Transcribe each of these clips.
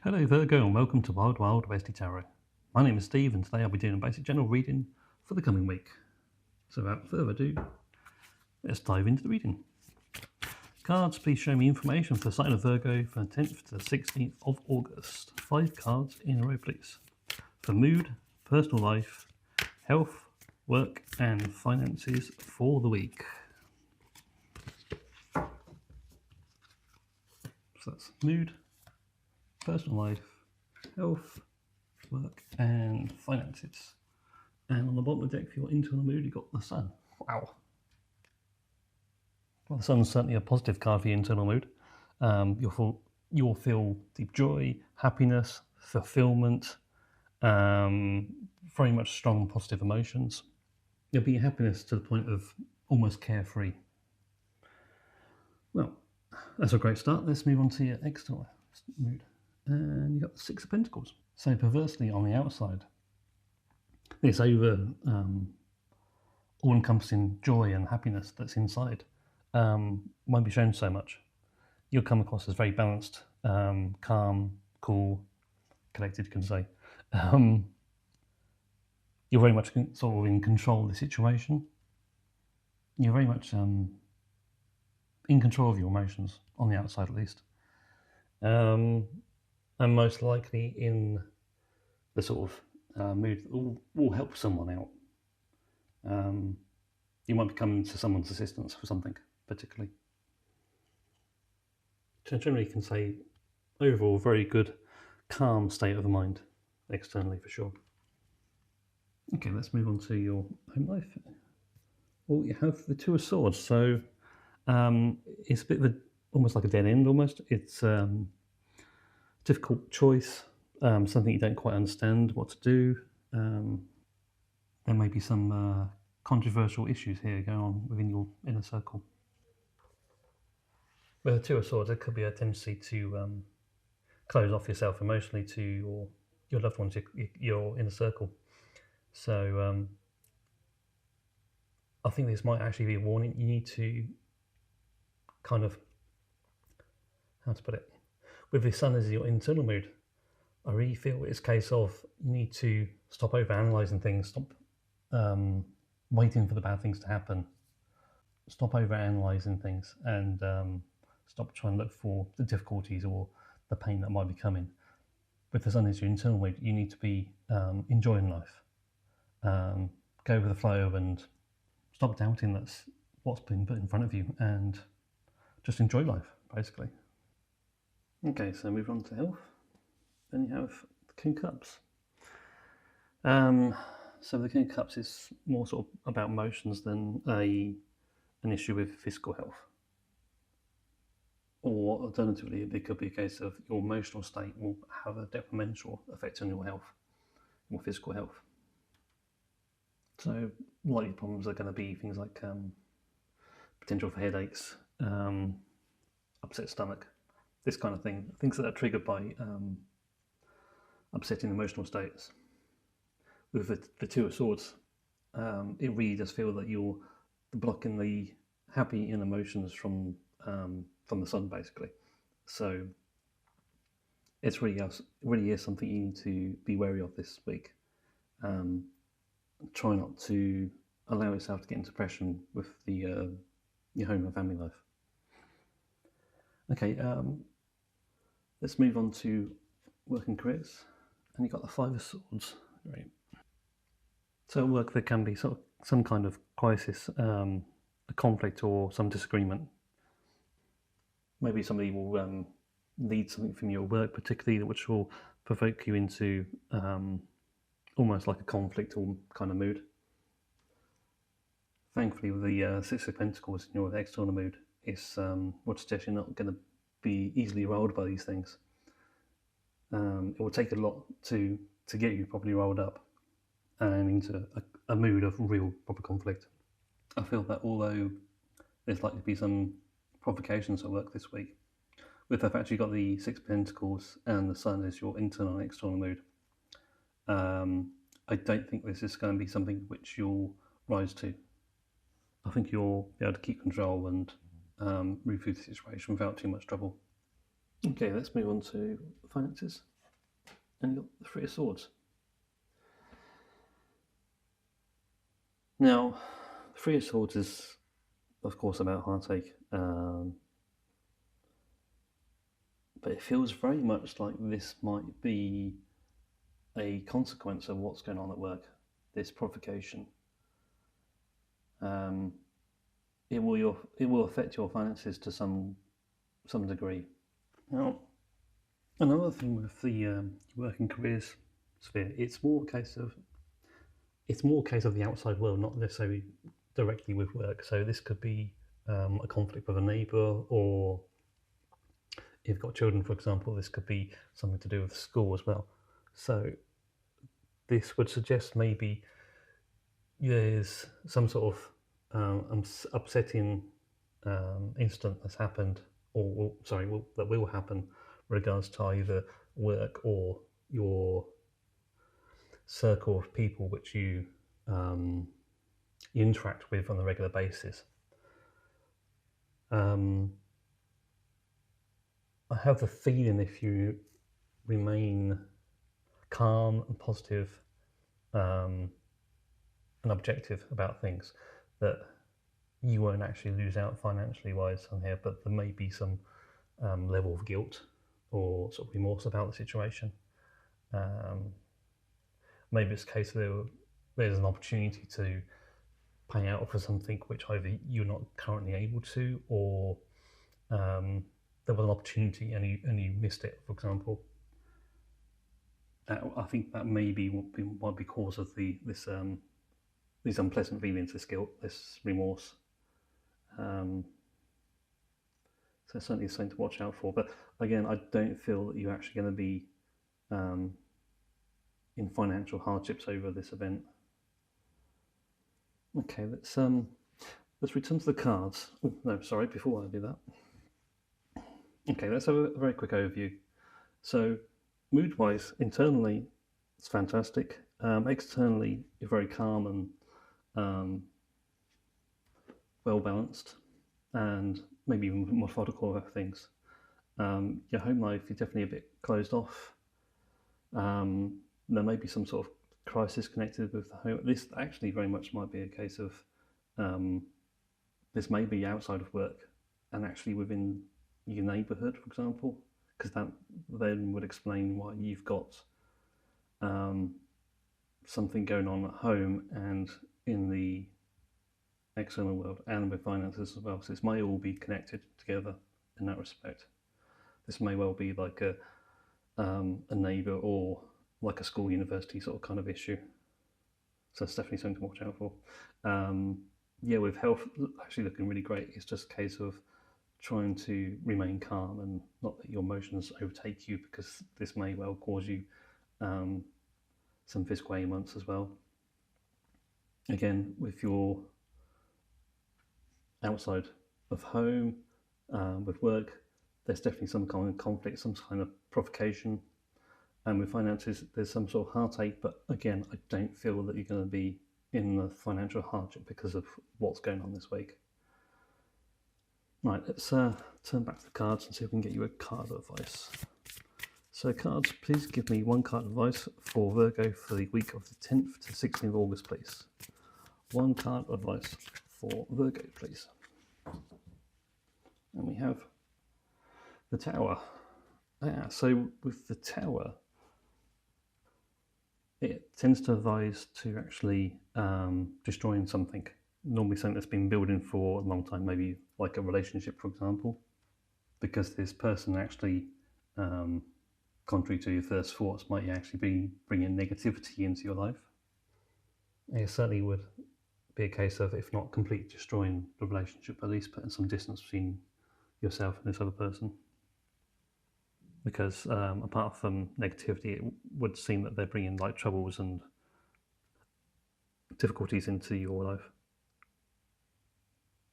Hello Virgo and welcome to Wild Wild Westy Tarot. My name is Steve and today I'll be doing a basic general reading for the coming week. So without further ado, let's dive into the reading. Cards, please show me information for the sign of Virgo from the 10th to the 16th of August. 5 cards in a row please. For mood, personal life, health, work and finances for the week. So that's mood, personal life, health, work and finances. And on the bottom of the deck for your internal mood, you've got the sun. Wow. Well, the sun's certainly a positive card for your internal mood. You'll feel deep joy, happiness, fulfillment, very much strong positive emotions. You'll be happiness to the point of almost carefree. Well, that's a great start. Let's move on to your external mood. And you've got the Six of Pentacles. So perversely on the outside, this all-encompassing joy and happiness that's inside won't be shown so much. You'll come across as very balanced, calm, cool, collected, you can say. You're very much sort of in control of the situation. You're very much in control of your emotions, on the outside at least. And most likely in the sort of mood that will help someone out. You might be coming to someone's assistance for something particularly. So generally you can say overall very good, calm state of the mind externally for sure. Okay, let's move on to your home life. Well, you have the Two of Swords, so it's a bit of almost like a dead end almost. It's a difficult choice, something you don't quite understand what to do. There may be some controversial issues here going on within your inner circle. With the Two of Swords, there could be a tendency to close off yourself emotionally to your loved ones, your inner circle. So I think this might actually be a warning. You need to kind of, how to put it, with the sun as your internal mood, I really feel it's a case of you need to stop over-analysing things, stop waiting for the bad things to happen, stop over-analysing things, and stop trying to look for the difficulties or the pain that might be coming. With the sun as your internal mood, you need to be enjoying life. Go with the flow and stop doubting that's what's been put in front of you and just enjoy life, basically. Okay, so move on to health. Then you have the King of Cups. So the King of Cups is more sort of about emotions than an issue with physical health. Or alternatively, it could be a case of your emotional state will have a detrimental effect on your health, your physical health. So likely problems are going to be things like potential for headaches, upset stomach, this kind of thing, things that are triggered by upsetting emotional states. With the Two of Swords, it really does feel that you're blocking the happy in emotions from the sun, basically. So it's really is something you need to be wary of this week. Try not to allow yourself to get into depression with your home and family life. Okay, let's move on to work and careers. And you've got the Five of Swords. Right. So at work there can be sort of some kind of crisis, a conflict or some disagreement. Maybe somebody will need something from your work particularly, which will provoke you into almost like a conflict or kind of mood. Thankfully, with the Six of Pentacles in your external mood, it's would suggest you're not going to be easily rolled by these things. It will take a lot to get you properly rolled up and into a mood of real proper conflict. I feel that although there's likely to be some provocations at work this week, with the fact you've got the Six of Pentacles and the Sun as your internal and external mood, I don't think this is going to be something which you'll rise to. I think you'll be able to keep control and move through the situation without too much trouble. Okay, let's move on to finances. And you've got the Three of Swords. Now, the Three of Swords is, of course, about heartache, but it feels very much like this might be a consequence of what's going on at work, this provocation. It will affect your finances to some degree. Now, another thing with the working careers sphere, it's more a case of the outside world, not necessarily directly with work. So this could be a conflict with a neighbour, or if you've got children, for example, this could be something to do with school as well. So this would suggest maybe there's some sort of upsetting incident that's happened, or that will happen, with regards to either work or your circle of people which you interact with on a regular basis. I have the feeling if you remain calm and positive and objective about things, that you won't actually lose out financially wise on here, but there may be some level of guilt or sort of remorse about the situation. Maybe it's a case of there's an opportunity to pay out for something which either you're not currently able to, or there was an opportunity and you missed it, for example. I think that maybe might be cause of these unpleasant feelings, this guilt, this remorse. So certainly something to watch out for. But again, I don't feel that you're actually going to be in financial hardships over this event. Okay, let's return to the cards. Oh, no, sorry, before I do that. Okay, let's have a very quick overview. So, mood-wise, internally, it's fantastic. Externally, you're very calm and well-balanced, and maybe even methodical about things. Your home life, you're definitely a bit closed off. There may be some sort of crisis connected with the home. This actually very much might be a case of this may be outside of work and actually within your neighbourhood, for example, because that then would explain why you've got something going on at home and in the external world and with finances as well. So this may all be connected together in that respect. This may well be like a neighbour or like a school, university sort of kind of issue. So it's definitely something to watch out for. With health actually looking really great, it's just a case of trying to remain calm and not let your emotions overtake you, because this may well cause you some physical ailments as well. Again, with your outside of home, with work, there's definitely some kind of conflict, some kind of provocation. And with finances, there's some sort of heartache, but again, I don't feel that you're going to be in the financial hardship because of what's going on this week. Right, let's turn back to the cards and see if we can get you a card advice. So cards, please give me one card advice for Virgo for the week of the 10th to 16th of August, please. One card advice for Virgo, please. And we have the Tower. So with the Tower, it tends to advise to actually destroying something. Normally something that's been building for a long time, maybe like a relationship, for example, because this person actually, contrary to your first thoughts, might actually be bringing negativity into your life. It certainly would be a case of, if not completely destroying the relationship, at least putting some distance between yourself and this other person. Because apart from negativity, it would seem that they're bringing like troubles and difficulties into your life.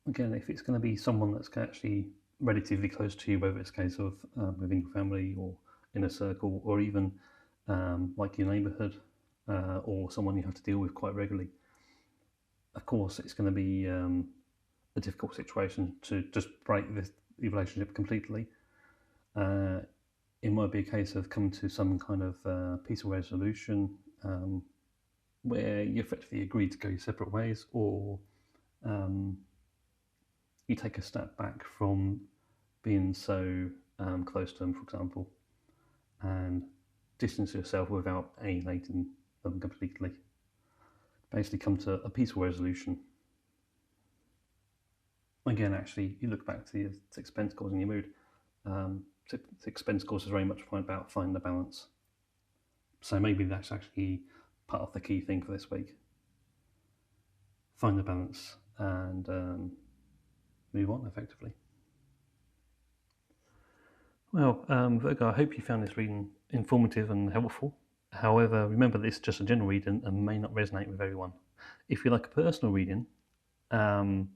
Again, if it's going to be someone that's actually relatively close to you, whether it's a case of within your family or in a circle, or even like your neighbourhood, or someone you have to deal with quite regularly, of course it's going to be a difficult situation to just break the relationship completely. It might be a case of coming to some kind of peaceful resolution where you effectively agree to go your separate ways, or you take a step back from being so close to them, for example, and distance yourself without alienating them completely. Basically, come to a peaceful resolution. Again, actually, you look back to the Six of Pentacles in your mood. Six of Pentacles is very much about finding the balance. So maybe that's actually part of the key thing for this week. Find the balance and move on effectively. Well, Virgo, I hope you found this reading informative and helpful. However, remember this is just a general reading and may not resonate with everyone. If you like a personal reading, the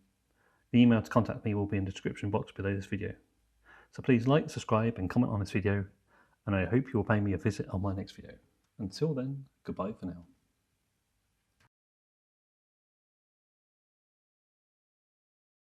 email to contact me will be in the description box below this video. So please like, subscribe and comment on this video, and I hope you will pay me a visit on my next video. Until then, goodbye for now.